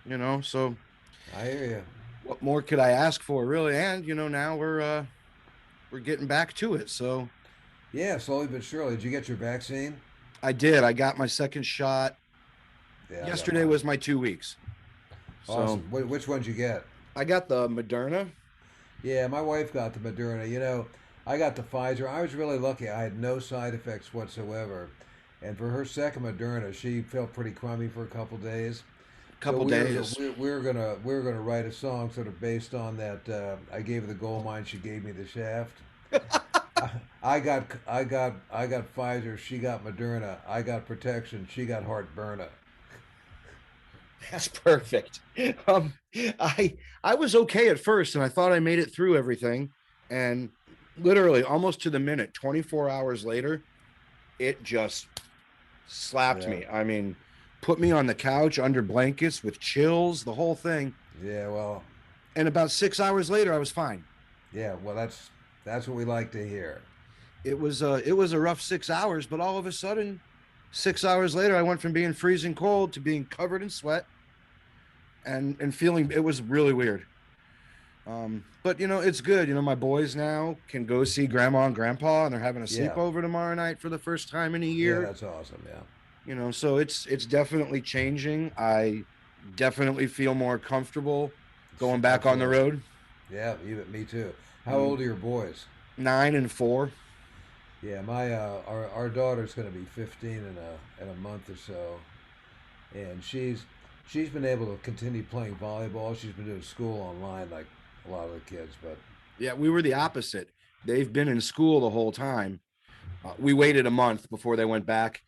So I hear you. what more could I ask for, really? And now we're getting back to it. So Yeah, slowly but surely. Did you get your vaccine? I did. I got my second shot. Yeah, I got Yesterday mine. was my 2 weeks. So Awesome. Which one'd you get? I got the Moderna. Yeah, my wife got the Moderna. I got the Pfizer. I was really lucky. I had no side effects whatsoever. And for her second Moderna, she felt pretty crummy for a couple days. So Couple days. we're gonna write a song sort of based on that. I gave her the gold mine. She gave me the shaft. I got Pfizer. She got Moderna. I got protection. She got heartburn. That's perfect. Um, I was okay at first, and I thought I made it through everything, and literally almost to the minute, 24 hours later, it just slapped Yeah, me. I mean, put me on the couch under blankets with chills, the whole thing. yeah. Well, And about 6 hours later, I was fine. yeah. Well, that's what we like to hear. It was a rough 6 hours, but all of a sudden, 6 hours later, I went from being freezing cold to being covered in sweat and feeling it was really weird. But it's good. My boys now can go see grandma and grandpa, and they're having a Yeah, sleepover tomorrow night for the first time in a yeah. year. That's awesome. Yeah, So it's definitely changing. I definitely feel more comfortable going back on the absolutely. road. Yeah, even me too. How Mm, old are your boys? 9 and 4. Yeah, my our daughter's going to be 15 in a month or so, and she's been able to continue playing volleyball. She's been doing school online like a lot of the kids, but Yeah, we were the opposite. They've been in school the whole time. We waited a month before they went back,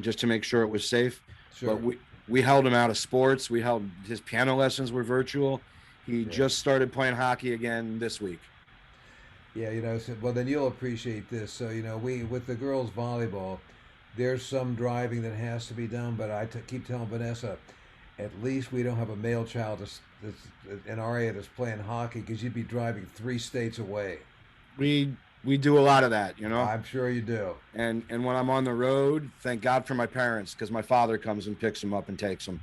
just to make sure it was safe. But sure, we held him out of sports. We held his piano lessons were virtual. He yeah, just started playing hockey again this week. yeah. Well then you'll appreciate this. So we with the girls volleyball, there's some driving that has to be done, but keep telling Vanessa, at least we don't have a male child that's in our area that's playing hockey because you'd be driving 3 states away. We do a lot of that. I'm sure you do. And when I'm on the road, thank God for my parents, because my father comes and picks them up and takes them.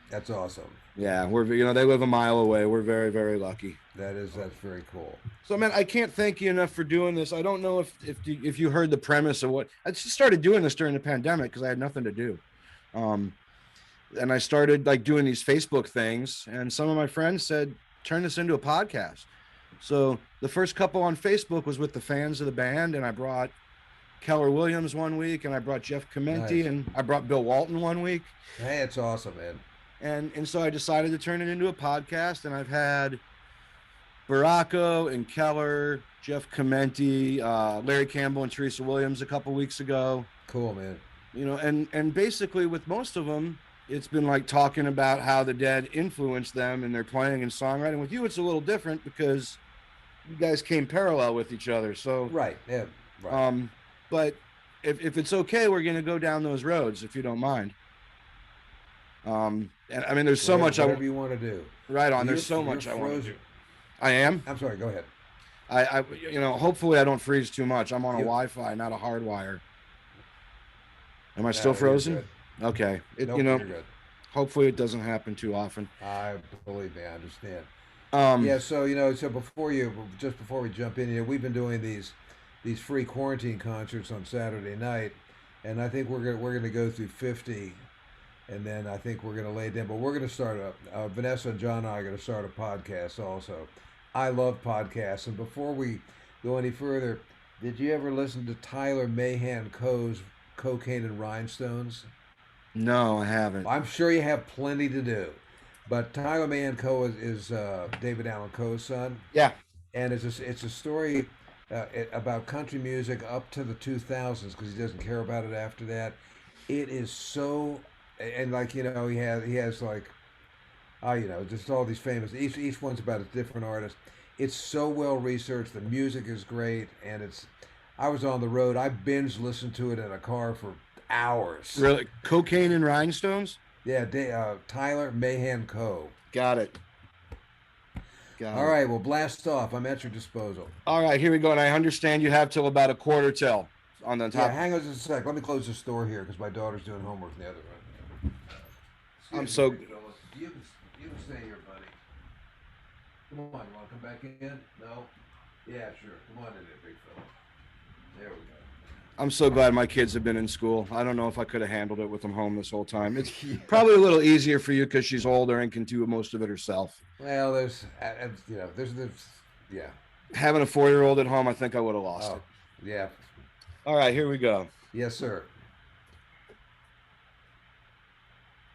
That's awesome. Yeah, they live a mile away. We're very, very lucky. That's very cool. So, man, I can't thank you enough for doing this. I don't know if you heard the premise of what I just started doing this during the pandemic because I had nothing to do. Um, and I started like doing these Facebook things, and some of my friends said, "Turn this into a podcast." So the first couple on Facebook was with the fans of the band, and I brought Keller Williams one week, and I brought Jeff Chimenti, Nice. and I brought Bill Walton one week, Hey, it's awesome, man. and so I decided to turn it into a podcast, and I've had Baracco and Keller, Jeff Chimenti, Larry Campbell, and Teresa Williams a couple weeks ago. Cool, man. And basically with most of them, it's been like talking about how the Dead influenced them in their playing and songwriting. With you, it's a little different because you guys came parallel with each other. So, Right. Yeah. Right. um, but if it's okay, we're gonna go down those roads if you don't mind. And I mean, there's so Whatever, much whatever you want to do. right on. There's so You're much I want to frozen. do. I am. I'm sorry. Go ahead. Hopefully I don't freeze too much. I'm on a You. Wi-Fi, not a hard wire. Am I still No, you're frozen? good. Okay. Nope, you're good. Hopefully it doesn't happen too often. I believe me. I understand. Um, Yeah. So just before we jump in, we've been doing these free quarantine concerts on Saturday night, and I think we're gonna go through 50, and then I think we're gonna lay down. But we're gonna start Vanessa and John and I are gonna start a podcast also. I love podcasts, and before we go any further, did you ever listen to Tyler Mahan Coe's Cocaine and Rhinestones? no, I haven't. I'm sure you have plenty to do, but Tyler Mahan Coe is David Allan Coe's son, Yeah. and it's a story about country music up to the 2000s because he doesn't care about it after that. It is so, and like he has like just all these famous. Each one's about a different artist. It's so well researched. The music is great, and it's. I was on the road. I binge listened to it in a car for hours. Really? Cocaine and rhinestones? Yeah, Tyler Mahan Coe. Got it. Got All it. right, well, blast off. I'm at your disposal. All right, here we go. And I understand you have till about a quarter till on the Yeah, top. hang on just a sec. Let me close this door here because my daughter's doing homework in the other room. I'm Excuse me, so Rick Phillips. You can stay here, buddy. Come on, you want to come back in? No? Yeah, sure. Come on in there, big fella. There we go. I'm so glad my kids have been in school. I don't know if I could have handled it with them home this whole time. It's Yeah. probably a little easier for you because she's older and can do most of it herself. Well, yeah. Having a 4-year-old at home, I think I would have lost Oh, it. yeah. All right, here we go. Yes, sir.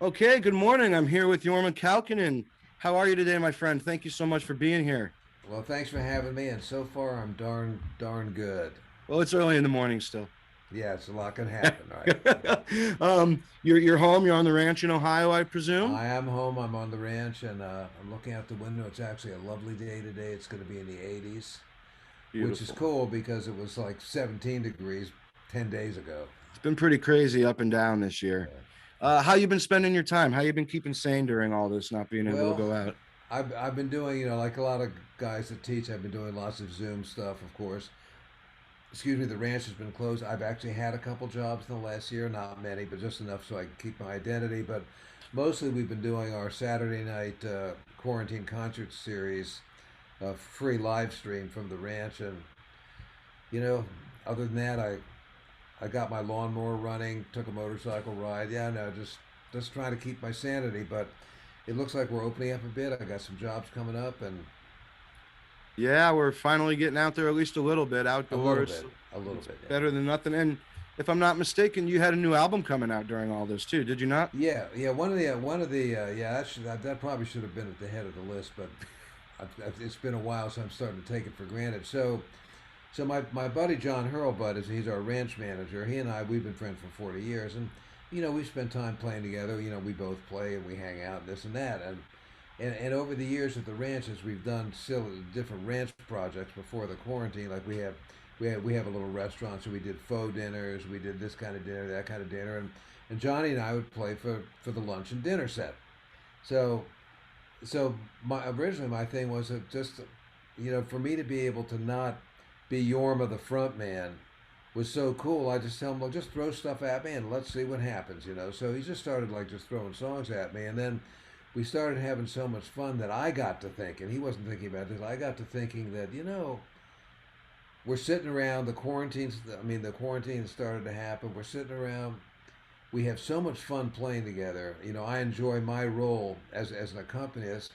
Okay, good morning. I'm here with Jorma Interview-Video. How are you today, my friend? Thank you so much for being here. Well, thanks for having me, and so far I'm darn good. Well, it's early in the morning still. Yeah, it's a lot can happen, right? You're home. You're on the ranch in Ohio, I presume. I am home. I'm on the ranch, and I'm looking out the window. It's actually a lovely day today. It's going to be in the 80s, which is Beautiful. cool because it was like 17 degrees 10 days ago. It's been pretty crazy up and down this year. How you been spending your time? How you been keeping sane during all this, not being able Well, to go out? I've been doing, like a lot of guys that teach, I've been doing lots of Zoom stuff, of course. Excuse me, the ranch has been closed. I've actually had a couple jobs in the last year, not many, but just enough so I can keep my identity. But mostly we've been doing our Saturday night quarantine concert series, free live stream from the ranch. And, other than that, I got my lawnmower running, took a motorcycle ride. Yeah, no, just trying to keep my sanity. But it looks like we're opening up a bit. I got some jobs coming up, and Yeah, we're finally getting out there at least a little bit outdoors. a little It's bit. Yeah. better than nothing. And if I'm not mistaken, you had a new album coming out during all this too, did you not? Yeah. Yeah. That probably should have been at the head of the list, but it's been a while, so I'm starting to take it for granted. So my buddy John Hurlbut he's our ranch manager. He and we've been friends for 40 years, and we spend time playing together. We both play and we hang out and this and that, and over the years at the ranches, we've done still different ranch projects before the quarantine. Like we have a little restaurant, so we did faux dinners, we did this kind of dinner, that kind of dinner, and Johnny and I would play for the lunch and dinner set. So originally my thing was that just for me to be able to not be Yorma the front man was so cool. I just tell him, well, just throw stuff at me and let's see what happens. So he just started like just throwing songs at me, and then we started having so much fun that I got to thinking, he wasn't thinking about this, I got to thinking that, we're sitting around, the quarantine started to happen, we're sitting around, we have so much fun playing together. I enjoy my role as an accompanist.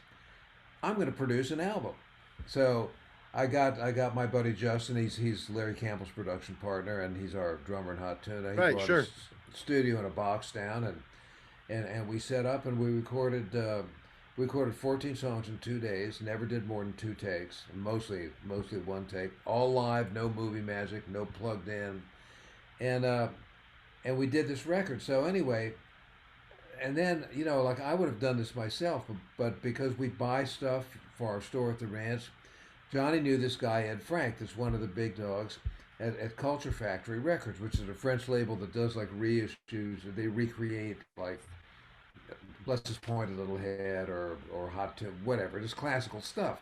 I'm going to produce an album. So I got my buddy Justin, he's Larry Campbell's production partner, and he's our drummer in Hot Tuna. He Right, brought sure. his studio in a box down, and we set up and we recorded 14 songs in 2 days. Never did more than 2 takes. Mostly one take. All live, no movie magic, no plugged in, and we did this record. So anyway, and then like I would have done this myself, but because we buy stuff for our store at the ranch, Johnny knew this guy Ed Frank, that's one of the big dogs at Culture Factory Records, which is a French label that does like reissues. They recreate like Bless His Pointed Little Head or Hot Tune, whatever, just classical stuff.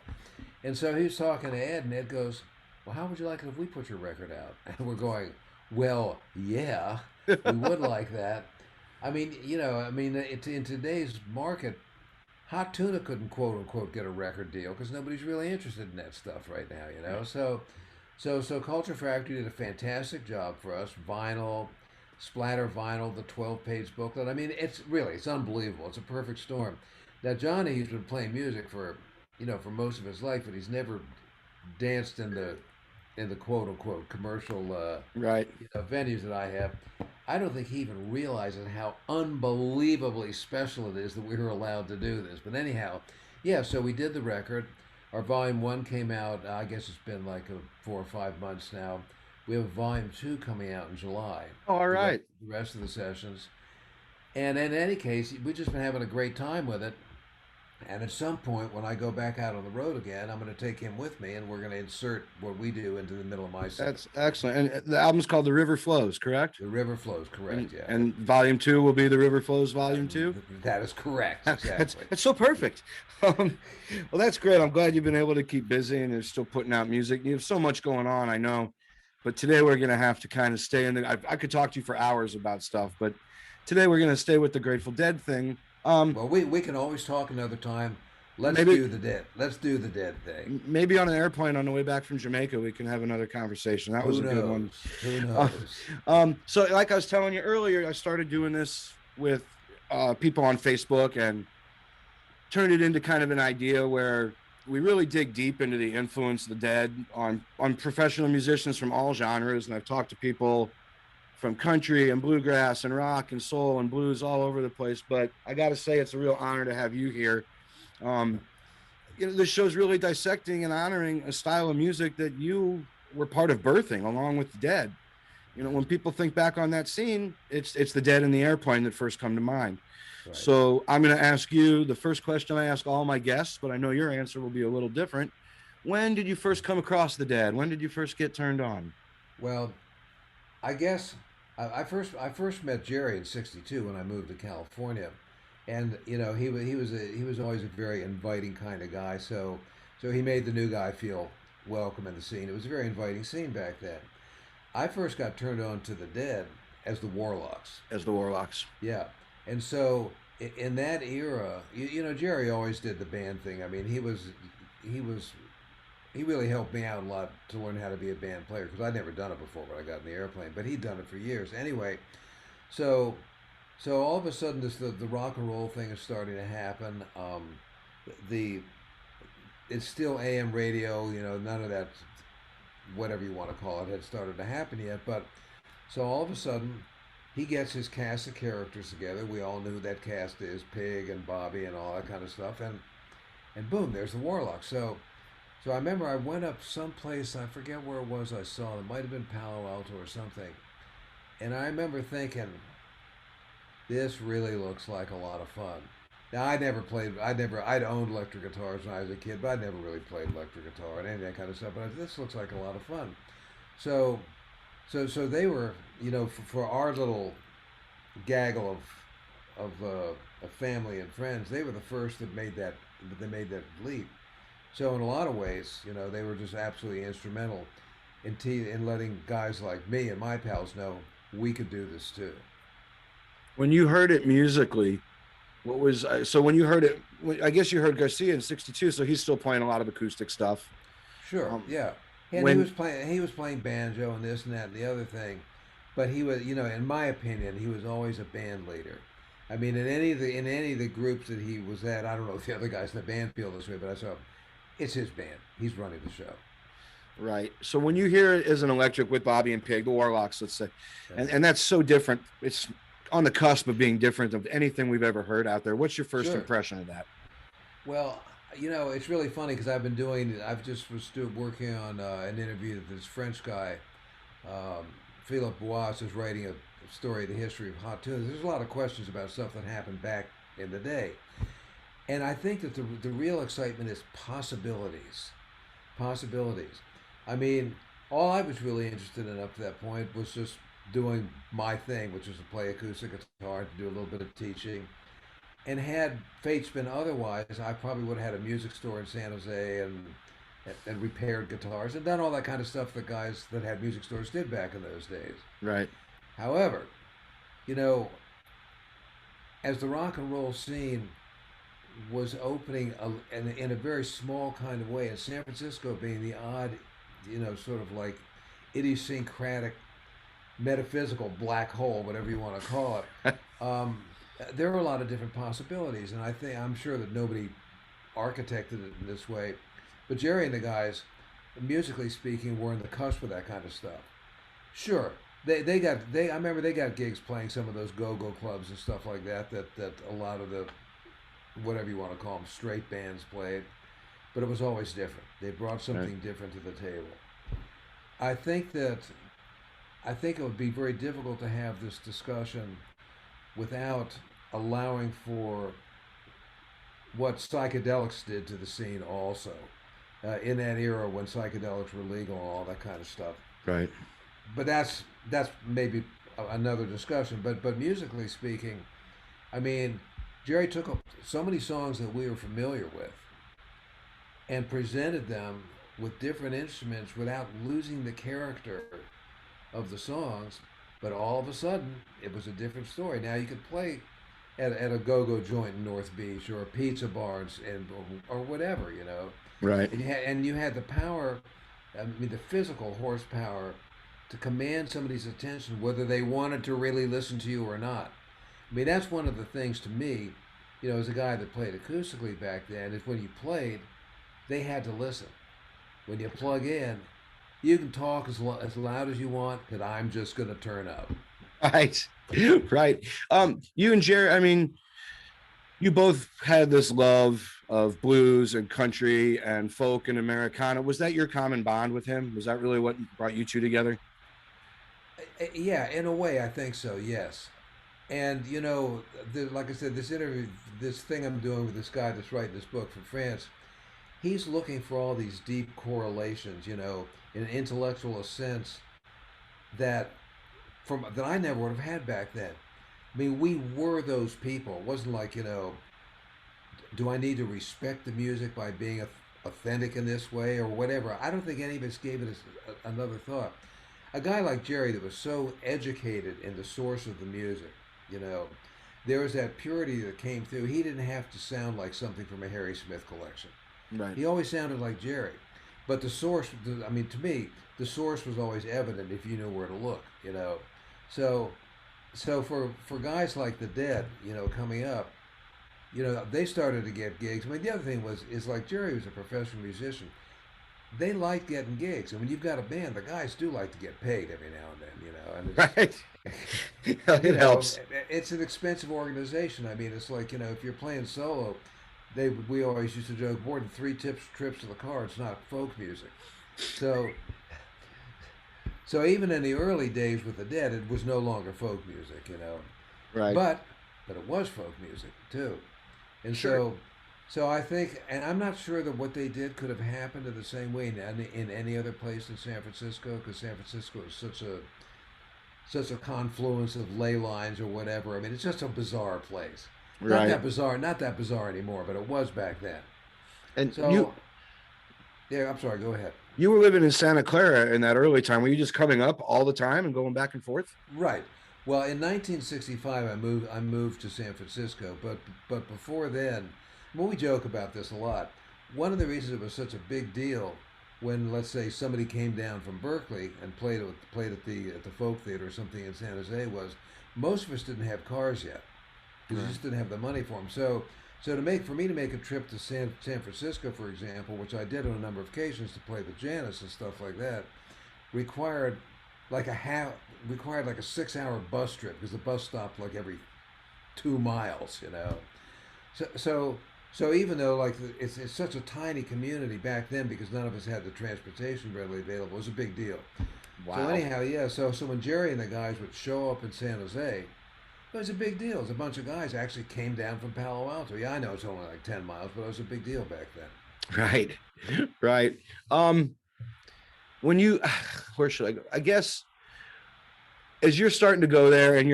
And so he was talking to Ed, and Ed goes, "Well, how would you like it if we put your record out?" And we're going, "Well, yeah, we would like that." I mean, in today's market, Hot Tuna couldn't quote unquote get a record deal because nobody's really interested in that stuff right now. So Culture Factory did a fantastic job for us. Vinyl, splatter vinyl, the 12-page booklet. I mean, it's unbelievable. It's a perfect storm. Now Johnny, he's been playing music for most of his life, but he's never danced in the quote unquote commercial Right. venues that I have. I don't think he even realizes how unbelievably special it is that we were allowed to do this. But anyhow, yeah, so we did the record. Our volume one came out, I guess it's been like 4 or 5 months now. We have volume two coming out in July. Oh, all right. The rest of the sessions. And in any case, we've just been having a great time with it. And at some point, when I go back out on the road again, I'm going to take him with me, and we're going to insert what we do into the middle of my set. That's excellent. And the album's called The River Flows, correct? The River Flows, correct, yeah. And volume 2 will be The River Flows Volume 2? That is correct, exactly. That's so perfect. Well, that's great. I'm glad you've been able to keep busy and you're still putting out music. You have so much going on, I know. But today we're going to have to kind of stay in I could talk to you for hours about stuff, but today we're going to stay with the Grateful Dead thing. Well, we can always talk another time. Let's Maybe do the dead. Let's do the dead thing. maybe on an airplane on the way back from Jamaica, we can have another conversation. That was Who a good one. knows? Who Uh, knows? so, like I was telling you earlier, I started doing this with people on Facebook and turned it into kind of an idea where we really dig deep into the influence of the Dead on professional musicians from all genres. And I've talked to people from country and bluegrass and rock and soul and blues all over the place. But I got to say, it's a real honor to have you here. Um, this show's really dissecting and honoring a style of music that you were part of birthing along with the Dead. When people think back on that scene, it's the Dead in the airplane that first come to mind. Right. So I'm going to ask you the first question I ask all my guests, but I know your answer will be a little different. When did you first come across the Dead? When did you first get turned on? Well, I guess I first met Jerry in '62 when I moved to California, and he was always a very inviting kind of guy. So he made the new guy feel welcome in the scene. It was a very inviting scene back then. I first got turned on to the Dead as the Warlocks. As the Warlocks. Yeah, and so in that era, Jerry always did the band thing. I mean, he really helped me out a lot to learn how to be a band player because I'd never done it before when I got in the airplane, but he'd done it for years. Anyway, so all of a sudden the rock and roll thing is starting to happen. The it's still AM radio, none of that, whatever you want to call it, had started to happen yet. But so all of a sudden, he gets his cast of characters together. We all knew who that cast is, Pig and Bobby and all that kind of stuff. And boom, there's the Warlocks. So I remember I went up someplace, I forget where it was I saw them. It might have been Palo Alto or something. And I remember thinking, this really looks like a lot of fun. Now, I'd owned electric guitars when I was a kid, but I'd never really played electric guitar and any of that kind of stuff. But this looks like a lot of fun. So they were, for our little gaggle of family and friends, they were the first that made that leap. So in a lot of ways, they were just absolutely instrumental in letting guys like me and my pals know we could do this too. When you heard it musically, what was so when you heard it? I guess you heard Garcia in '62, so he's still playing a lot of acoustic stuff. Sure, yeah. And he was playing banjo and this and that and the other thing, but he was, in my opinion, he was always a band leader. I mean, in any of the groups that he was at, I don't know if the other guys in the band feel this way, but I saw it's his band. He's running the show. Right. So when you hear it as an electric with Bobby and Pig, the Warlocks, let's say, and that's so different. It's on the cusp of being different of anything we've ever heard out there. What's your first impression of that? Well, it's really funny because I've just was working on an interview that this French guy, Philippe Bois, is writing a story of the history of hot tunes. There's a lot of questions about stuff that happened back in the day. And I think that the real excitement is possibilities. Possibilities. I mean, all I was really interested in up to that point was just doing my thing, which was to play acoustic guitar, to do a little bit of teaching. And had fates been otherwise, I probably would have had a music store in San Jose and repaired guitars and done all that kind of stuff that guys that had music stores did back in those days. Right. However, as the rock and roll scene was opening in a very small kind of way, and San Francisco being the odd, sort of like idiosyncratic, metaphysical black hole, whatever you want to call it, there were a lot of different possibilities, and I'm sure that nobody architected it in this way, but Jerry and the guys, musically speaking, were in the cusp of that kind of stuff. Sure, I remember they got gigs playing some of those go-go clubs and stuff like that a lot of the, whatever you want to call them, straight bands played, but it was always different. They brought something different to the table. I think it would be very difficult to have this discussion without allowing for what psychedelics did to the scene also, in that era when psychedelics were legal and all that kind of stuff. Right. But that's maybe another discussion. But musically speaking, I mean, Jerry took so many songs that we were familiar with and presented them with different instruments without losing the character of the songs, but all of a sudden it was a different story. Now you could play at a go-go joint in North Beach or a pizza bar or whatever, Right. And you had the power, I mean, the physical horsepower to command somebody's attention, whether they wanted to really listen to you or not. I mean, that's one of the things to me, as a guy that played acoustically back then, is when you played, they had to listen. When you plug in, you can talk as loud as you want, but I'm just going to turn up. Right. Right. You and Jerry, I mean, you both had this love of blues and country and folk and Americana. Was that your common bond with him? Was that really what brought you two together? Yeah, in a way, I think so. Yes, and like I said, this thing I'm doing with this guy that's writing this book from France, he's looking for all these deep correlations, in an intellectual sense that that I never would have had back then. I mean, we were those people. It wasn't like, do I need to respect the music by being authentic in this way or whatever? I don't think any of us gave it another thought. A guy like Jerry that was so educated in the source of the music, you know, there was that purity that came through. He didn't have to sound like something from a Harry Smith collection. Right. He always sounded like Jerry. But the source, I mean, to me, the source was always evident if you knew where to look, So, so for guys like the Dead, coming up, they started to get gigs. I mean, the other thing is like Jerry was a professional musician. They like getting gigs. And when you've got a band, the guys do like to get paid every now and then, And Right. you It know, helps. it's an expensive organization. I mean, it's like, if you're playing solo, we always used to joke, more than three trips to the car, it's not folk music. So so even in the early days with the Dead, it was no longer folk music. Right. But it was folk music too. And Sure. so I think, and I'm not sure that what they did could have happened in the same way in any other place in San Francisco, because San Francisco is such a confluence of ley lines or whatever. I mean, it's just a bizarre place. Right. Not that bizarre anymore, but it was back then. And So, yeah, I'm sorry, go ahead. you were living in Santa Clara in that early time. Were you just coming up all the time and going back and forth? Right. Well, in 1965, I moved to San Francisco, but before then, well, we joke about this a lot. One of the reasons it was such a big deal when, let's say, somebody came down from Berkeley and played at the Folk Theater or something in San Jose was most of us didn't have cars yet because you Right. just didn't have the money for them. So for me to make a trip to San Francisco, for example, which I did on a number of occasions to play with Janice and stuff like that, required like required like a 6 hour bus trip because the bus stopped like every 2 miles. So so so even though like it's such a tiny community back then because none of us had the transportation readily available, it was a big deal. So Wow. anyhow, yeah. So when Jerry and the guys would show up in San Jose, it was a big deal. It was a bunch of guys actually came down from Palo Alto. Yeah, I know it's only like 10 miles, but it was a big deal back then. Right. Right. Um, when you where should I go? I guess as you're starting to go there and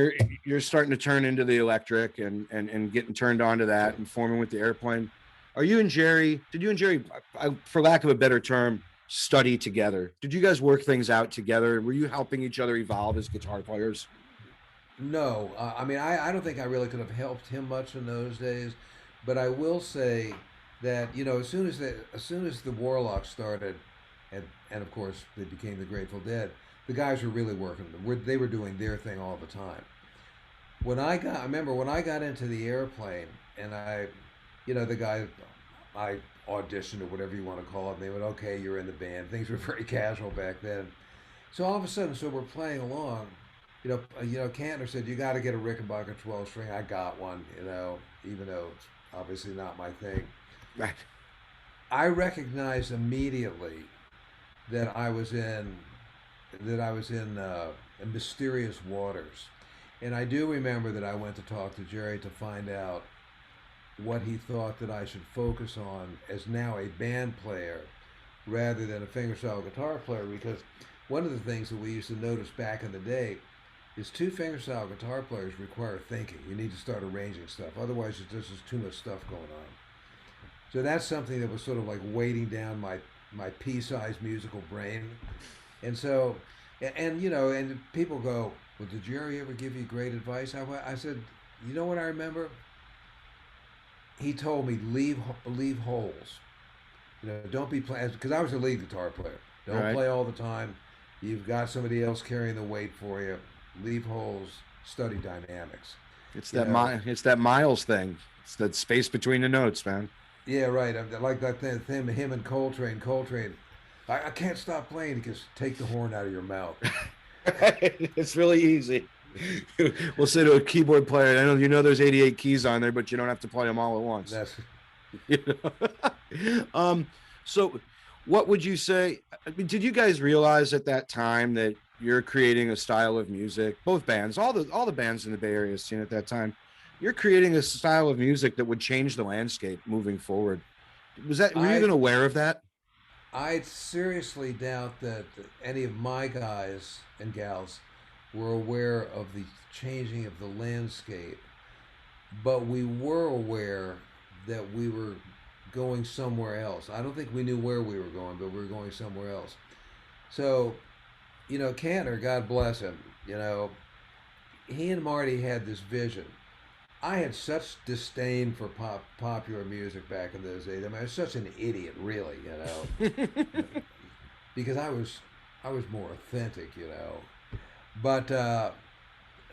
you're starting to turn into the electric and getting turned on to that and forming with the airplane, are you and Jerry, did you and Jerry, for lack of a better term, study together? Did you guys work things out together? Were you helping each other evolve as guitar players? No, I mean I don't think I really could have helped him much in those days, but I will say that as soon as the Warlocks started, and of course they became the Grateful Dead, the guys were really working. They were doing their thing all the time. I remember when I got into the airplane and the guy, I auditioned or whatever you want to call it. And they went, okay, you're in the band. Things were very casual back then. So all of a sudden, so we're playing along. Cantner said you got to get a Rickenbacker 12 string. I got one. Even though it's obviously not my thing. Right. I recognized immediately that I was in mysterious waters. And I do remember that I went to talk to Jerry to find out what he thought that I should focus on as now a band player rather than a fingerstyle guitar player, because one of the things that we used to notice back in the day is two fingerstyle guitar players require thinking. You need to start arranging stuff. Otherwise, there's just too much stuff going on. So that's something that was sort of like weighting down my pea-sized musical brain. And and people go, well, did Jerry ever give you great advice? I said, you know what I remember? He told me leave holes. You know, don't be playing, because I was a lead guitar player. Don't Right. play all the time. You've got somebody else carrying the weight for you. Leave holes. Study dynamics. You know. It's that Miles thing. It's that space between the notes, man. Yeah, right. I like that thing. Him and Coltrane. Coltrane. I can't stop playing because take the horn out of your mouth. It's really easy. We'll say to a keyboard player, I know you know there's 88 keys on there, but you don't have to play them all at once. That's You know? So what would you say? I mean, did you guys realize at that time that you're creating a style of music, both bands, all the bands in the Bay Area scene at that time, you're creating a style of music that would change the landscape moving forward? Were you I even aware of that? I seriously doubt that any of my guys and gals were aware of the changing of the landscape, but we were aware that we were going somewhere else. I don't think we knew where we were going, but we were going somewhere else. So, you know, Cantor, God bless him, you know, he and Marty had this vision. I had such disdain for popular music back in those days. I mean, I was such an idiot, really, you know, because I was more authentic, you know. But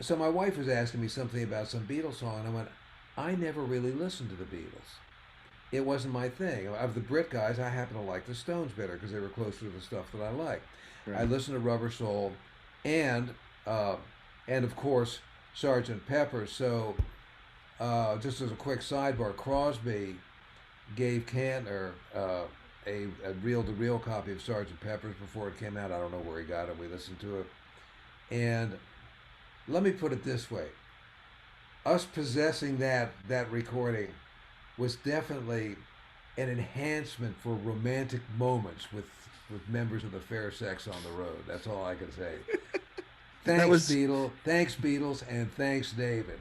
so my wife was asking me something about some Beatles song, and I went, I never really listened to the Beatles. It wasn't my thing. Of the Brit guys, I happen to like the Stones better because they were closer to the stuff that I like. I Right. listened to Rubber Soul, and uh, and of course Sergeant Pepper. So just as a quick sidebar, Crosby gave Kantner a reel-to-reel copy of Sergeant Pepper's before it came out. I don't know where he got it. We listened to it, and let me put it this way: us possessing that recording was definitely an enhancement for romantic moments with members of the fair sex on the road. That's all I can say. That Thanks, was Beatles. Thanks, Beatles, and thanks, David.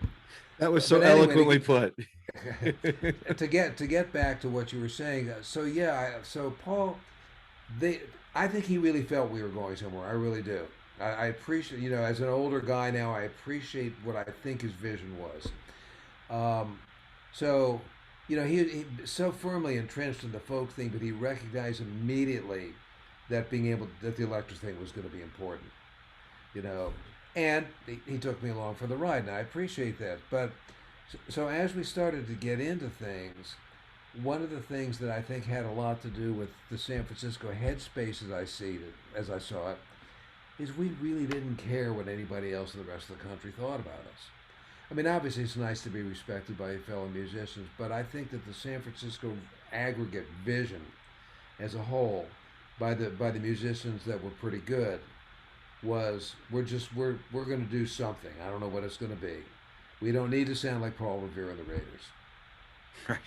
that was so But anyway, eloquently put. to get back to what you were saying, so yeah, so Paul, they, I think he really felt we were going somewhere. I really do. I appreciate, you know, as an older guy now, I appreciate what I think his vision was. Um, so, you know, he so firmly entrenched in the folk thing, but he recognized immediately that that the electric thing was going to be important. You know, and he took me along for the ride, and I appreciate that. But so as we started to get into things, one of the things that I think had a lot to do with the San Francisco headspace as I saw it, is we really didn't care what anybody else in the rest of the country thought about us. I mean, obviously it's nice to be respected by your fellow musicians, but I think that the San Francisco aggregate vision as a whole, by the musicians that were pretty good, was we're going to do something. I don't know what it's going to be. We don't need to sound like Paul Revere and the Raiders.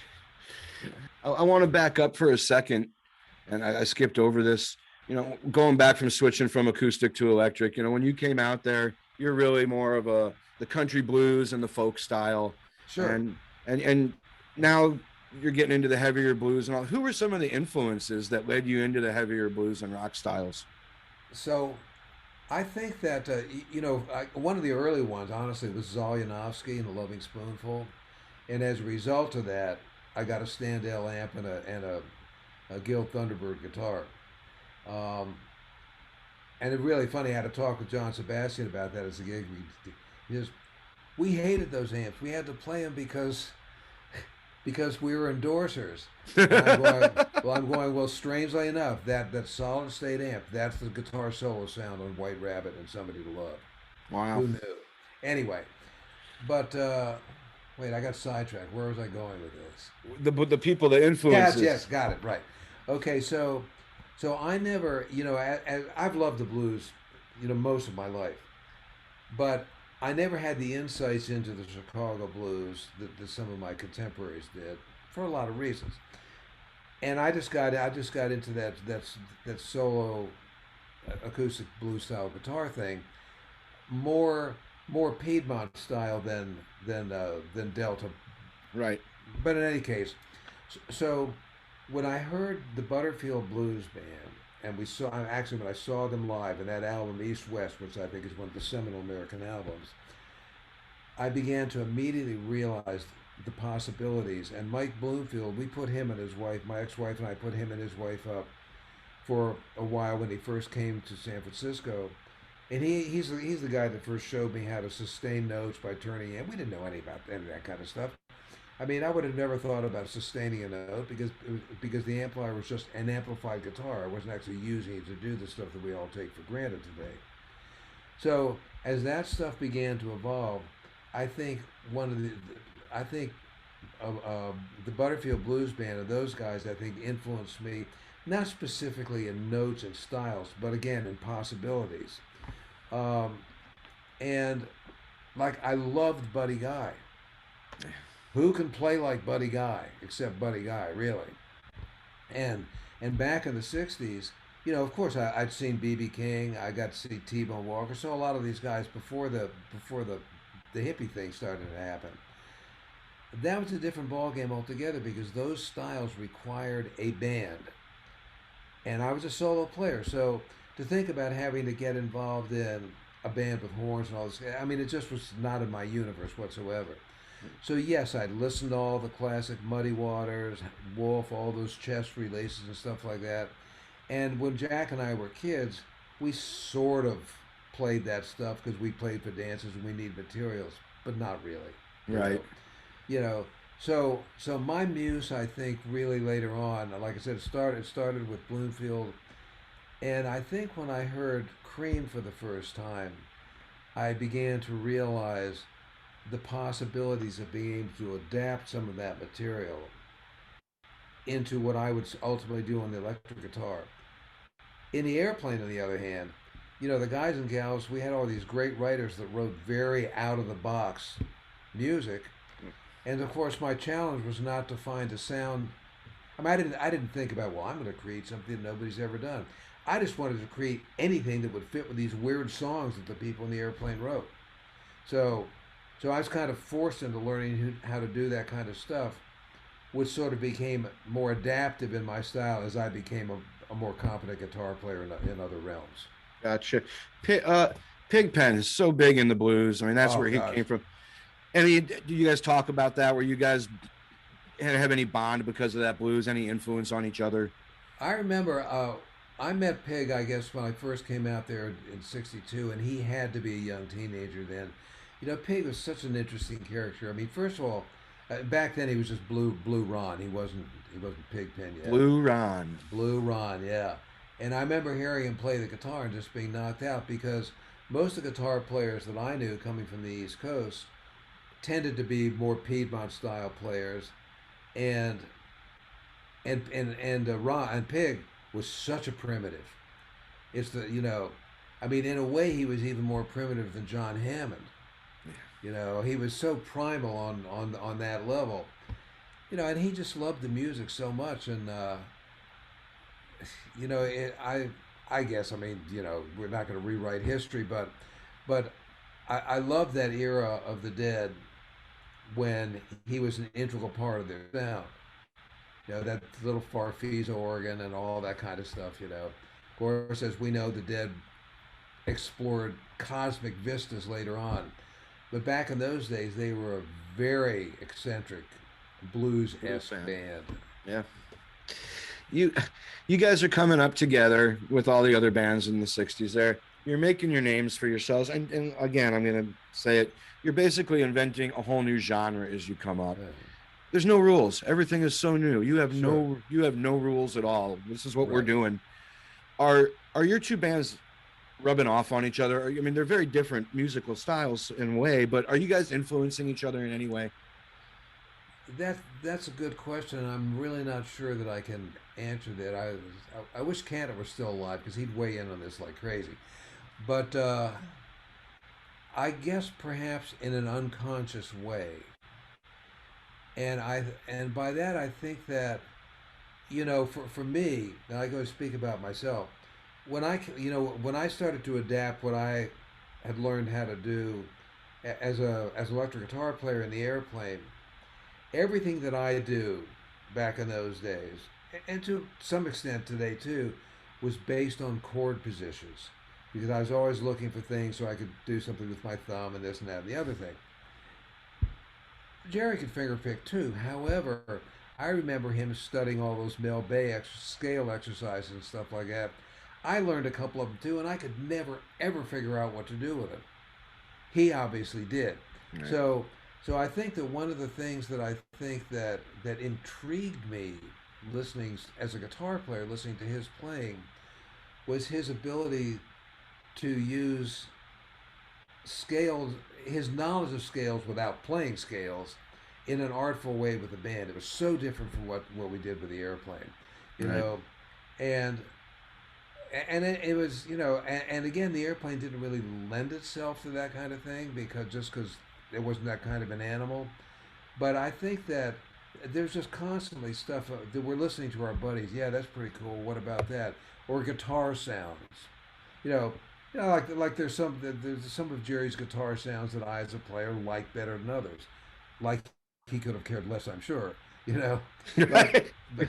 I want to back up for a second, and I skipped over this. You know, going back from switching from acoustic to electric. You know, when you came out there, you're really more of the country blues and the folk style, Sure. and now you're getting into the heavier blues and all. Who were some of the influences that led you into the heavier blues and rock styles? So I think that one of the early ones, honestly, was Zolyanovsky and the Loving Spoonful, and as a result of that, I got a Standell amp and a Gil Thunderbird guitar. Um, and it really funny. I had a talk with John Sebastian about that as a gig. We hated those amps. We had to play them because we were endorsers. And well, strangely enough, that solid state amp, that's the guitar solo sound on White Rabbit and Somebody to Love. Wow. Who knew? Anyway, but wait, I got sidetracked. Where was I going with this? The people, the Yes, influences. yes, got it right. Okay, so I never, I've loved the blues, most of my life, but I never had the insights into the Chicago blues that some of my contemporaries did for a lot of reasons. And I just got into that solo acoustic blues style guitar thing more Piedmont style than Delta. Right. But in any case, so when I heard the Butterfield Blues Band, and when I saw them live in that album East West, which I think is one of the seminal American albums, I began to immediately realize the possibilities. And Mike Bloomfield, we put him and his wife, my ex-wife and I put him and his wife up for a while when he first came to San Francisco. And he's the guy that first showed me how to sustain notes by turning in. We didn't know any about any of that kind of stuff. I mean, I would have never thought about sustaining a note because the amplifier was just an amplified guitar. I wasn't actually using it to do the stuff that we all take for granted today. So as that stuff began to evolve, I think one of the, I think the Butterfield Blues Band and those guys, I think, influenced me, not specifically in notes and styles, but again in possibilities. Um, and like I loved Buddy Guy. Who can play like Buddy Guy except Buddy Guy, really? And and back in the '60s, of course, I'd seen BB King. I got to see T-Bone Walker. So a lot of these guys before the hippie thing started to happen. That was a different ballgame altogether because those styles required a band, and I was a solo player. So to think about having to get involved in a band with horns and all this, I mean, it just was not in my universe whatsoever. So yes, I'd listened to all the classic Muddy Waters, Wolf, all those chest releases and stuff like that. And when Jack and I were kids, we sort of played that stuff because we played for dances and we needed materials, but not really. You know, Right. you know. So my muse, I think, really later on, like I said, it started with Bloomfield, and I think when I heard Cream for the first time, I began to realize the possibilities of being able to adapt some of that material into what I would ultimately do on the electric guitar. In the airplane, on the other hand, the guys and gals, we had all these great writers that wrote very out of the box music. And of course, my challenge was not to find a sound. I mean, I didn't think about, well, I'm going to create something that nobody's ever done. I just wanted to create anything that would fit with these weird songs that the people in the airplane wrote. So, so I was kind of forced into learning how to do that kind of stuff, which sort of became more adaptive in my style as I became a more competent guitar player in other realms. Gotcha. Pigpen is so big in the blues. I mean, that's Oh where he gosh, came from. Any, do you guys talk about that? Where you guys have any bond because of that blues? Any influence on each other? I remember I met Pig, I guess, when I first came out there in '62, and he had to be a young teenager then. Pig was such an interesting character. I mean, first of all, back then he was just Blue Ron. He wasn't Pigpen yet. Blue Ron. Blue Ron, yeah. And I remember hearing him play the guitar and just being knocked out because most of the guitar players that I knew coming from the East Coast tended to be more Piedmont style players, and Ron and Pig was such a primitive. It's I mean, in a way, he was even more primitive than John Hammond. He was so primal on that level. And he just loved the music so much, and I guess, I mean, we're not going to rewrite history, but I love that era of the Dead when he was an integral part of their sound. That little Farfisa organ and all that kind of stuff. Of course, as we know, the Dead explored cosmic vistas later on, but back in those days, they were a very eccentric blues Blues esque fan. band. Yeah. You you guys are coming up together with all the other bands in the 60s there. You're making your names for yourselves. And again, I'm gonna say it, you're basically inventing a whole new genre as you come up. Uh, There's no rules. Everything is so new. sure, You have no rules at all. This is what we're right. doing. Are your two bands rubbing off on each other? I mean, they're very different musical styles in a way, but are you guys influencing each other in any way? That's a good question, and I'm really not sure that I can answer that. I wish Cantor was still alive because he'd weigh in on this like crazy. But I guess perhaps in an unconscious way, and by that I think that for me, and I go to speak about myself. When I started to adapt what I had learned how to do as an electric guitar player in the airplane, everything that I do back in those days, and to some extent today too, was based on chord positions because I was always looking for things so I could do something with my thumb and this and that and the other thing. Jerry could fingerpick too. However, I remember him studying all those Mel Bay scale exercises and stuff like that. I learned a couple of them too, and I could never ever figure out what to do with them. He obviously did. Right. So, so I think that one of the things that I think that intrigued me listening as a guitar player, listening to his playing, was his ability to use scales, his knowledge of scales without playing scales, in an artful way with the band. It was so different from what we did with the airplane, you Right. know, and it was, and again, the airplane didn't really lend itself to that kind of thing because it wasn't that kind of an animal. But I think that there's just constantly stuff that we're listening to our buddies. Yeah, that's pretty cool. What about that? Or guitar sounds. You know, like there's some of Jerry's guitar sounds that I, as a player, like better than others. Like he could have cared less, I'm sure. You know, but Right. but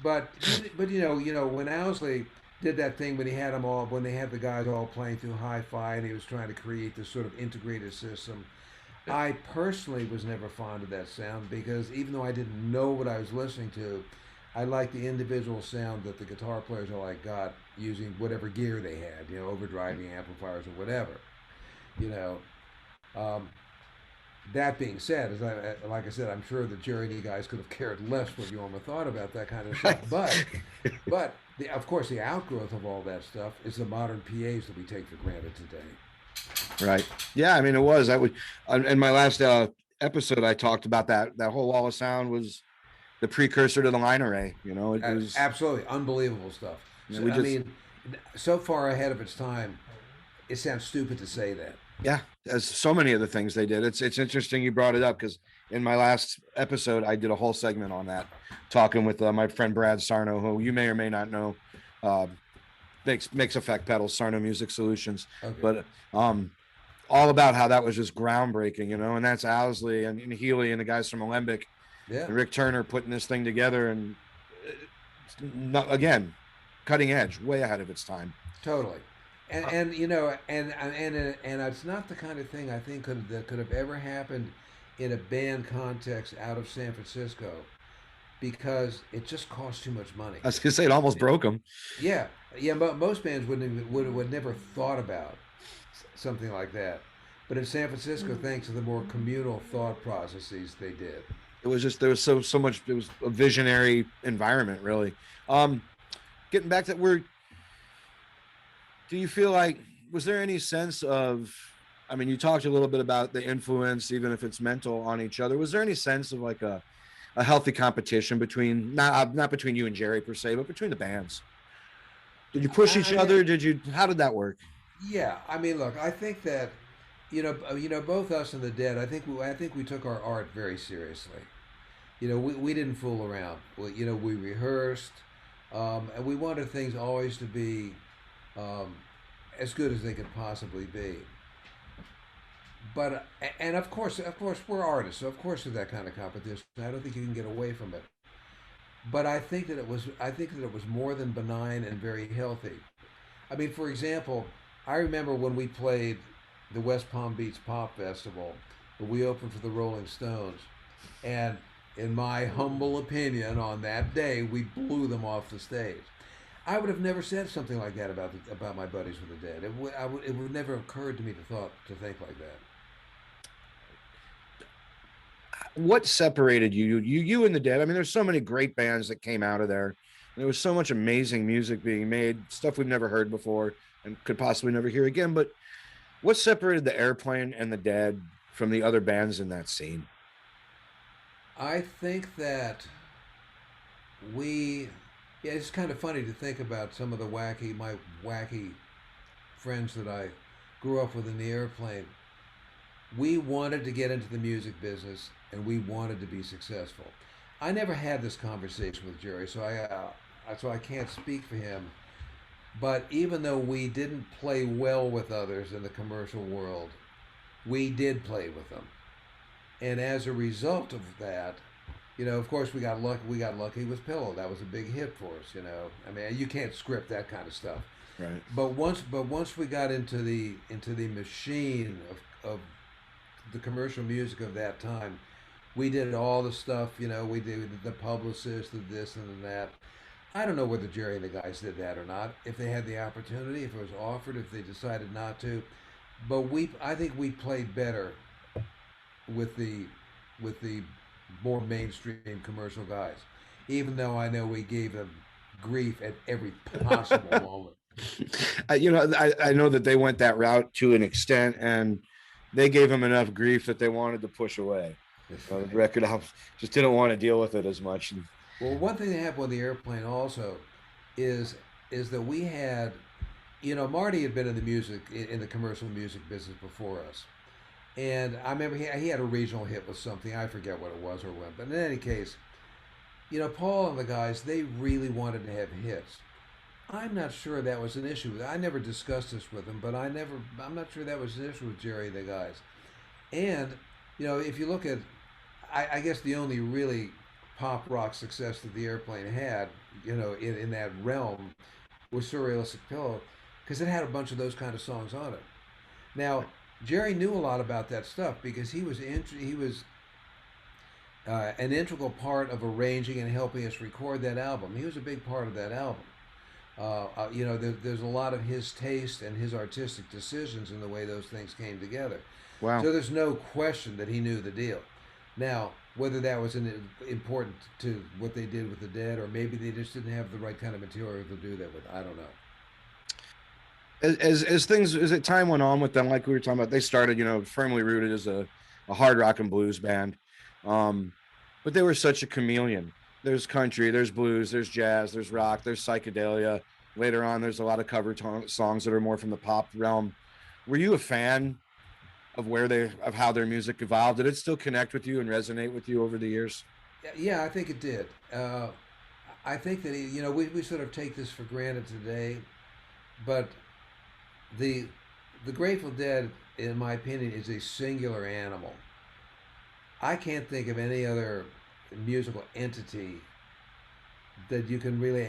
but when Owsley did that thing when he had them all when they had the guys all playing through hi-fi and he was trying to create this sort of integrated system. Yeah. I personally was never fond of that sound because even though I didn't know what I was listening to, I liked the individual sound that the guitar players all I got using whatever gear they had, overdriving amplifiers or whatever, you know. Um, that being said, like I said, I'm sure the Jerry and you guys could have cared less what Yorma thought about that kind of stuff. Right. But of course, the outgrowth of all that stuff is the modern PAs that we take for granted today. Right. Yeah. I mean, it was. I would. In my last episode, I talked about that whole wall of sound was the precursor to the line array. It was. Absolutely unbelievable stuff. So, We I just. mean, so far ahead of its time, it sounds stupid to say that. Yeah. As so many of the things they did. It's interesting you brought it up because in my last episode, I did a whole segment on that, talking with my friend Brad Sarno, who you may or may not know. Uh, makes effect pedals, Sarno Music Solutions, Okay. but all about how that was just groundbreaking, and that's Owsley and Healy and the guys from Alembic Yeah. and Rick Turner putting this thing together, and not, again, cutting edge, way ahead of its time. Totally. And it's not the kind of thing I think that could have ever happened in a band context out of San Francisco because it just costs too much money. I was gonna say it almost broke them. Yeah, yeah. But most bands would never thought about something like that. But in San Francisco, thanks to the more communal thought processes, they did. It was just there was so much. It was a visionary environment, really. Um, Getting back to where do you feel like was there any sense of? I mean, you talked a little bit about the influence, even if it's mental, on each other. Was there any sense of like a healthy competition between not between you and Jerry per se, but between the bands? Did you push each I mean, other? Did you? How did that work? yeah. I mean, look. I think that both us and the Dead. I think we took our art very seriously. We didn't fool around. We rehearsed, and we wanted things always to be um, as good as they could possibly be. But and of course, we're artists, so of course there's that kind of competition. I don't think you can get away from it. But I think that it was more than benign and very healthy. I mean, for example, I remember when we played the West Palm Beach Pop Festival, we opened for the Rolling Stones, and in my humble opinion, on that day we blew them off the stage. I would have never said something like that about my buddies with the Dead. It would never occurred to me to think like that. What separated you and the Dead? I mean, there's so many great bands that came out of there. There was so much amazing music being made, stuff we've never heard before and could possibly never hear again. But what separated the Airplane and the Dead from the other bands in that scene? I think that we, yeah, it's kind of funny to think about some of my wacky friends that I grew up with in the Airplane. We wanted to get into the music business and we wanted to be successful. I never had this conversation with Jerry, so I can't speak for him. But even though we didn't play well with others in the commercial world, we did play with them. And as a result of that, of course we got lucky. We got lucky with Pillow. That was a big hit for us. I mean, you can't script that kind of stuff. Right. But once we got into the machine of the commercial music of that time, We did all the stuff, we did the publicist, the this and the that. I don't know whether Jerry and the guys did that or not. If they had the opportunity, if it was offered, if they decided not to, but I think we played better with the more mainstream commercial guys, even though I know we gave them grief at every possible moment. I know that they went that route to an extent, and they gave him enough grief that they wanted to push away. The record house just didn't want to deal with it as much. Well, one thing that happened with the airplane also is that we had, Marty had been in the music in the commercial music business before us, and I remember he had a regional hit with something, I forget what it was or when, but in any case, Paul and the guys, they really wanted to have hits. I'm not sure that was an issue. I never discussed this with him, but I'm not sure that was an issue with Jerry and the guys. And if you look at, I guess the only really pop rock success that the airplane had, in that realm, was Surrealistic Pillow, because it had a bunch of those kind of songs on it. Now, Jerry knew a lot about that stuff because he was an integral part of arranging and helping us record that album. He was a big part of that album. There's a lot of his taste and his artistic decisions in the way those things came together. Wow. So there's no question that he knew the deal. Now, whether that was important to what they did with the Dead, or maybe they just didn't have the right kind of material to do that with, I don't know. As time went on with them, like we were talking about, they started, firmly rooted as a hard rock and blues band. But they were such a chameleon. There's country, there's blues, there's jazz, there's rock, there's psychedelia. Later on, there's a lot of cover songs that are more from the pop realm. Were you a fan of how their music evolved? Did it still connect with you and resonate with you over the years? Yeah, I think it did. I think that we sort of take this for granted today, but the Grateful Dead, in my opinion, is a singular animal. I can't think of any other musical entity that you can really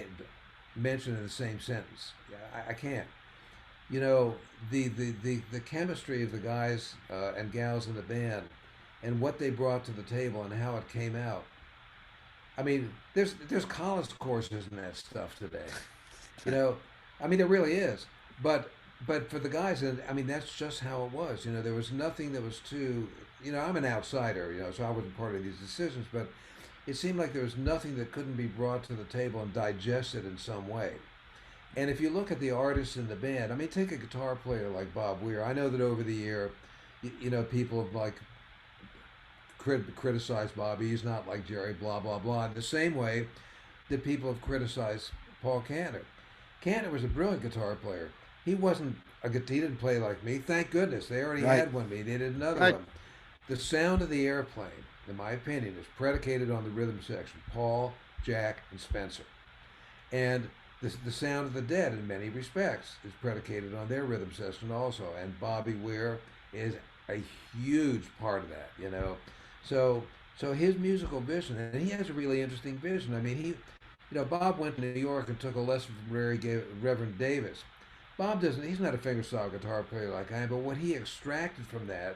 mention in the same sentence. I can't. The chemistry of the guys and gals in the band, and what they brought to the table and how it came out. I mean, there's college courses in that stuff today. There really is. But for the guys, and I mean, that's just how it was. There was nothing that was too. I'm an outsider. So I wasn't part of these decisions, but it seemed like there was nothing that couldn't be brought to the table and digested in some way. And if you look at the artists in the band, I mean, take a guitar player like Bob Weir. I know that over the year, people have like criticized Bobby. He's not like Jerry, blah, blah, blah. In the same way that people have criticized Paul Kantner. Kantner was a brilliant guitar player. He didn't play like me. Thank goodness. They already had one. They needed another one. The sound of the airplane, in my opinion, is predicated on the rhythm section. Paul, Jack, and Spencer. And the sound of the Dead, in many respects, is predicated on their rhythm section also. And Bobby Weir is a huge part of that, So his musical vision, and he has a really interesting vision. I mean, Bob went to New York and took a lesson from Reverend Davis. He's not a fingerstyle guitar player like I am, but what he extracted from that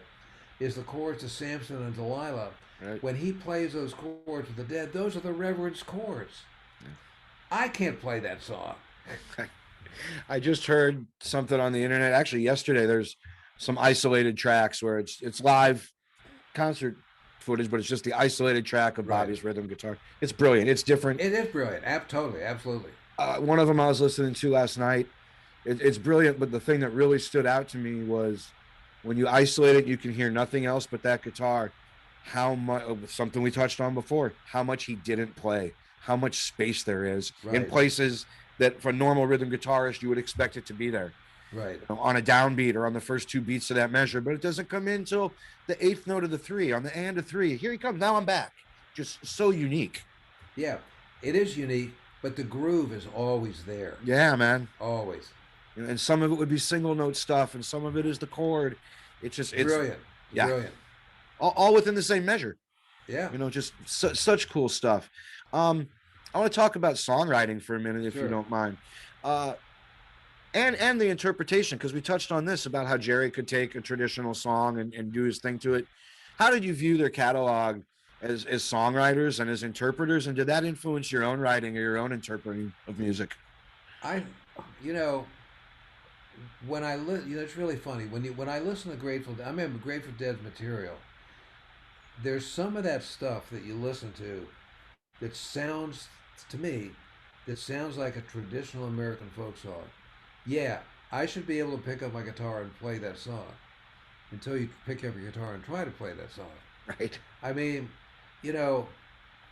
is the chords of Samson and Delilah. Right. When he plays those chords with the Dead, those are the Reverend's chords. Yeah. I can't play that song. I just heard something on the internet. Actually, yesterday, there's some isolated tracks where it's live concert footage, but it's just the isolated track of Bobby's rhythm guitar. It's brilliant. It's different. It is brilliant. Totally. Absolutely. One of them I was listening to last night. It's brilliant, but the thing that really stood out to me was when you isolate it, you can hear nothing else but that guitar. How much, something we touched on before, how much he didn't play, how much space there is in places that for a normal rhythm guitarist, you would expect it to be there. Right. On a downbeat or on the first two beats of that measure, but it doesn't come in until the eighth note of the three, on the and of three. Here he comes. Now I'm back. Just so unique. Yeah, it is unique, but the groove is always there. Yeah, man. Always. And some of it would be single note stuff, and some of it is the chord. It's brilliant. Yeah. Brilliant. All within the same measure. Yeah. Just such cool stuff. I want to talk about songwriting for a minute, if you don't mind. And the interpretation, because we touched on this about how Jerry could take a traditional song and do his thing to it. How did you view their catalog as songwriters and as interpreters? And did that influence your own writing or your own interpreting of music? I, you know, it's really funny when I listen to Grateful Dead. I remember Grateful Dead's material. There's some of that stuff that you listen to that sounds to me that sounds like a traditional American folk song. Yeah, I should be able to pick up my guitar and play that song until you pick up your guitar and try to play that song. Right. I mean, you know,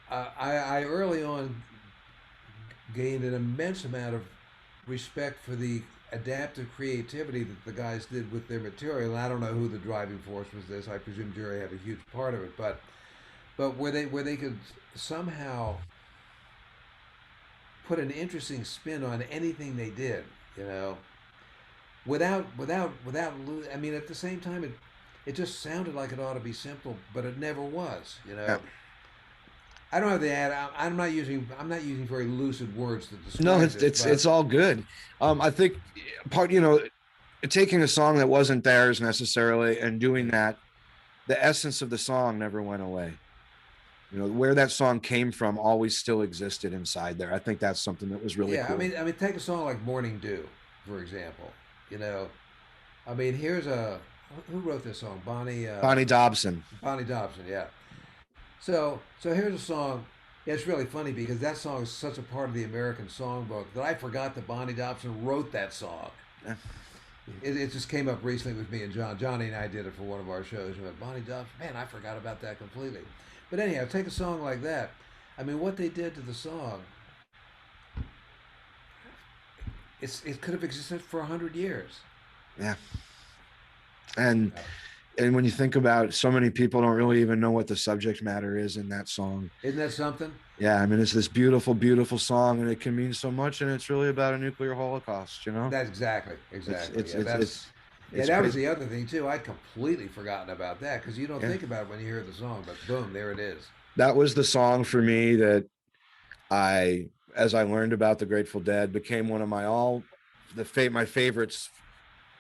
I early on gained an immense amount of respect for the adaptive creativity that the guys did with their material. And I don't know who the driving force was. This, I presume Jerry had a huge part of it, but where they could somehow put an interesting spin on anything they did, you know, I mean, at the same time, it just sounded like it ought to be simple, but it never was, you know. Yeah. I don't have the ad. I'm not using very lucid words to No, describe this, but it's all good. I think part, taking a song that wasn't theirs necessarily and doing that, the essence of the song never went away. Where that song came from always still existed inside there. I think that's something that was really yeah, cool. I mean, take a song like "Morning Dew," for example. You know, I mean, who wrote this song? Bonnie Dobson. Bonnie Dobson, yeah. So here's a song. Yeah, it's really funny because that song is such a part of the American songbook that I forgot that Bonnie Dobson wrote that song. Yeah. It just came up recently with me and John. Johnny and I did it for one of our shows. We went, Bonnie Dobson, man, I forgot about that completely. But anyhow, take a song like that. I mean, what they did to the song, it could have existed for 100 years. Yeah. And when you think about it, so many people don't really even know what the subject matter is in that song. Isn't that something? Yeah, I mean, it's this beautiful, beautiful song, and it can mean so much, and it's really about a nuclear holocaust, That's exactly. It's That was the other thing too. I'd completely forgotten about that because you don't think about it when you hear the song, but boom, there it is. That was the song for me that as I learned about the Grateful Dead, became one of my favorites,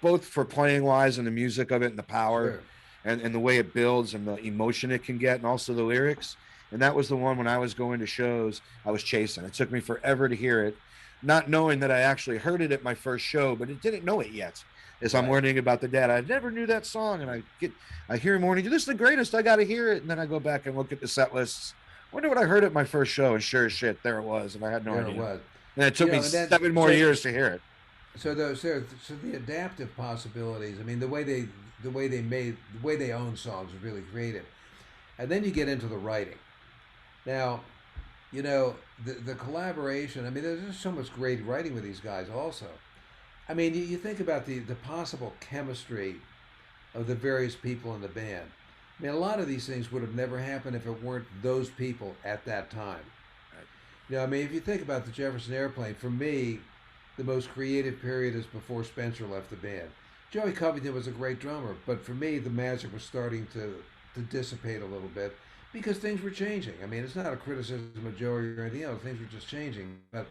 both for playing wise and the music of it and the power. Sure. And the way it builds and the emotion it can get, and also the lyrics. And that was the one when I was going to shows, I was chasing. It took me forever to hear it, not knowing that I actually heard it at my first show, but it didn't know it yet. As I'm learning about the Dead, I never knew that song, and I hear Morning Dew, this is the greatest, I got to hear it. And then I go back and look at the set lists. Wonder what I heard at my first show, and sure as shit, there it was, and I had no idea. It was. And it took me 7 more years to hear it. So the adaptive possibilities. I mean, the way they own songs is really creative, and then you get into the writing. Now, the collaboration. I mean, there's just so much great writing with these guys. Also, I mean, you think about the possible chemistry of the various people in the band. I mean, a lot of these things would have never happened if it weren't those people at that time. Right. I mean, if you think about the Jefferson Airplane, for me, the most creative period is before Spencer left the band. Joey Covington was a great drummer, but for me, the magic was starting to dissipate a little bit because things were changing. I mean, it's not a criticism of Joey or anything else. Things were just changing. But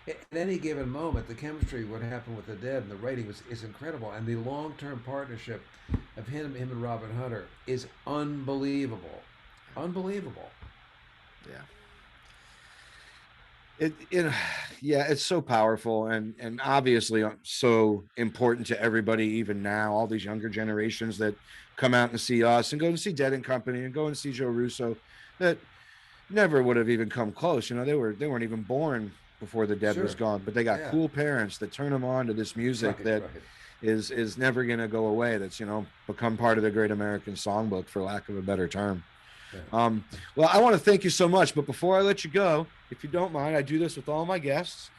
at any given moment, the chemistry, what happened with the Dead and the writing is incredible. And the long-term partnership of him and Robin Hunter is unbelievable. Unbelievable. Yeah. It's so powerful and obviously so important to everybody, even now, all these younger generations that come out and see us and go and see Dead and Company and go and see Joe Russo that never would have even come close. They weren't even born before the Dead was gone, but they got cool parents that turn them on to this music is never going to go away. That's, become part of the great American songbook, for lack of a better term. Yeah. Well, I want to thank you so much, but before I let you go, if you don't mind, I do this with all my guests.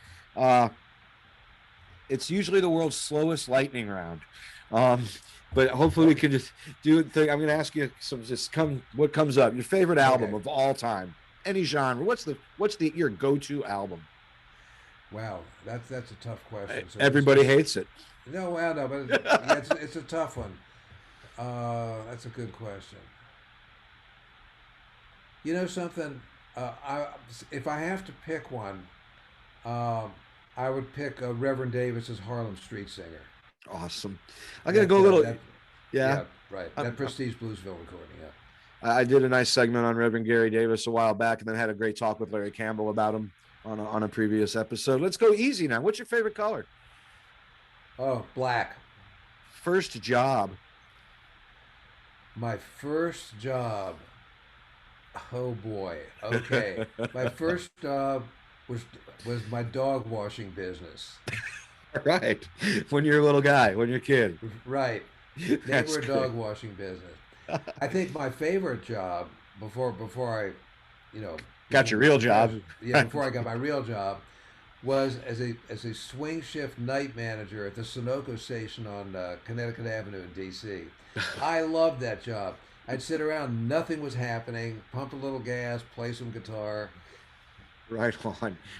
It's usually the world's slowest lightning round, but hopefully we can just do it. I'm going to ask you what comes up. Your favorite album of all time, any genre. What's your go-to album? Wow, that's a tough question. So everybody hates it. No, well, no, but it's a tough one. That's a good question. You know something? If I have to pick one, I would pick Reverend Davis's Harlem Street Singer. Awesome. I'm gonna go a little. Yeah, right. That Prestige Bluesville recording. Yeah. I did a nice segment on Reverend Gary Davis a while back, and then had a great talk with Larry Campbell about him on a previous episode. Let's go easy now. What's your favorite color? Oh, black. First job. My first job. Oh boy. Okay. My first job was my dog washing business. Right. When you're a little guy, when you're a kid. Right. That's Neighbor great. dog washing business. I think my favorite job before I, you know, Got your became a real job. professional, yeah, before I got my real job, was as a swing shift night manager at the Sunoco station on Connecticut Avenue in D.C. I loved that job. I'd sit around, nothing was happening, pump a little gas, play some guitar. Right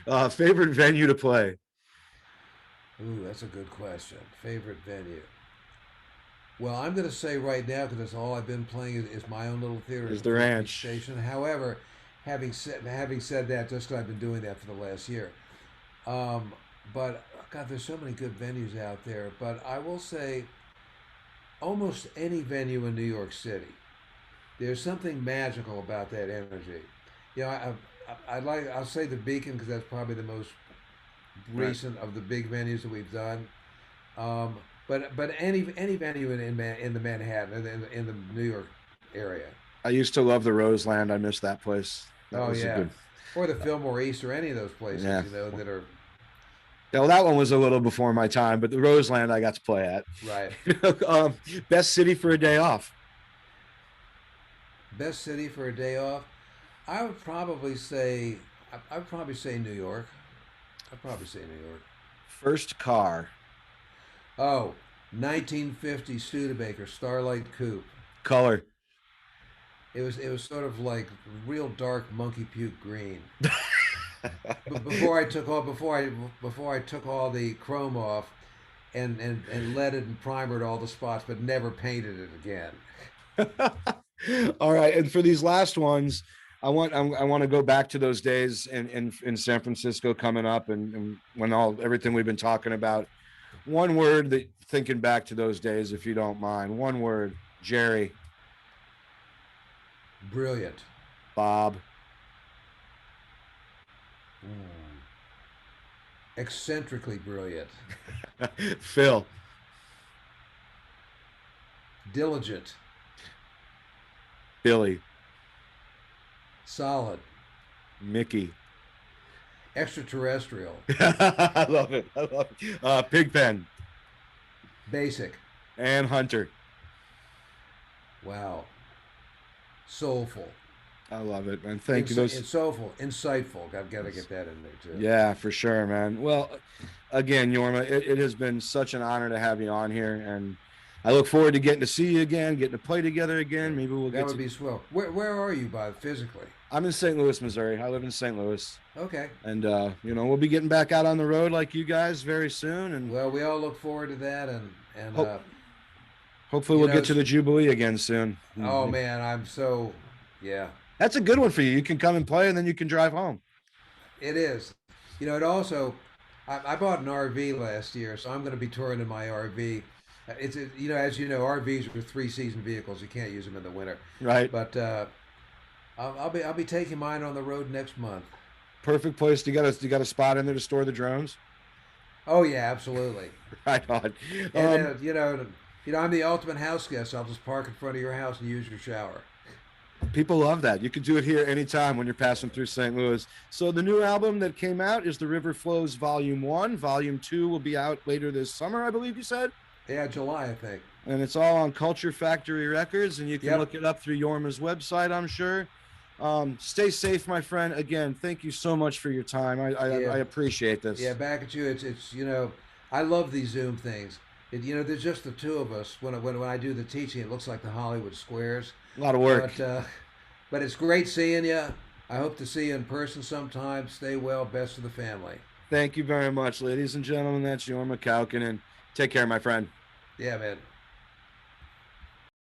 on. Favorite venue to play Ooh, that's a good question. Favorite venue? Well, I'm going to say right now, because that's all I've been playing is my own little theater at is the the Free Speech ranch. Station. However, having said that, just because I've been doing that for the last year, um, but God, there's so many good venues out there. But I will say, almost any venue in New York City, there's something magical about that energy. You know, I'll say the Beacon because that's probably the most Right. recent of the big venues that we've done. Um, but any venue in the Manhattan in the New York area. I used to love the Roseland. I miss that place. That Oh was a yeah, good. or the Fillmore East or any of those Yeah. places that are Well, that one was a little before my time, but the Roseland I got to play at. right. um, Best city for a day off. Best city for a day off. I would probably say I'd probably say New York. I'd probably say New York. First car. Oh, 1950 Studebaker Starlight Coupe. Color. It was sort of like real dark monkey puke green. But before I took all the chrome off and leaded and primered all the spots, but never painted it again. All right, and for these last ones, I want to go back to those days in San Francisco coming up, and when everything we've been talking about. One word that thinking back to those days, if you don't mind. One word, Jerry, Brilliant. Bob, Mm. Eccentrically brilliant. Phil, Diligent. Billy, Solid. Mickey. Extraterrestrial. I love it. I love it. Pigpen Basic. and Hunter. Wow. Soulful. I love it, man. Thank you. Those, Soulful. Insightful. Got to get that in there too. yeah, for sure, man. Well, again, Yorma, it has been such an honor to have you on here, and I look forward to getting to see you again, getting to play together again. Maybe we'll That get would to. be swell. Where are you by physically? I'm in St. Louis, Missouri. I live in St. Louis, Okay. and we'll be getting back out on the road like you guys very soon, and Well, we all look forward to that, and hope, hopefully you we'll know, get to the Jubilee again soon. oh man, I'm so yeah. That's a good one for you. You can come and play, and then you can drive home. It is. It also. I bought an RV last year, so I'm going to be touring in my RV. As you know, RVs are three-season vehicles. You can't use them in the winter. Right. But I'll be taking mine on the road next month. Perfect place. You got a spot in there to store the drones. Oh yeah, absolutely. Right on. And then I'm the ultimate house guest. I'll just park in front of your house and use your shower. People love that. You can do it here anytime when you're passing through St. Louis. So the new album that came out is The River Flows Volume 1. Volume 2 will be out later this summer, I believe you said. Yeah, July, I think. And it's all on Culture Factory Records, and you can Yep. look it up through Yorma's website, I'm sure. Stay safe, my friend. Again, thank you so much for your time. Yeah. I appreciate this. Yeah, back at you. It's I love these Zoom things. There's just the two of us. When I do the teaching, it looks like the Hollywood Squares. A lot of work. But it's great seeing you. I hope to see you in person sometime. Stay well. Best of the family. Thank you very much, ladies and gentlemen. That's Jorma Kaukonen. Take care, my friend. Yeah, man.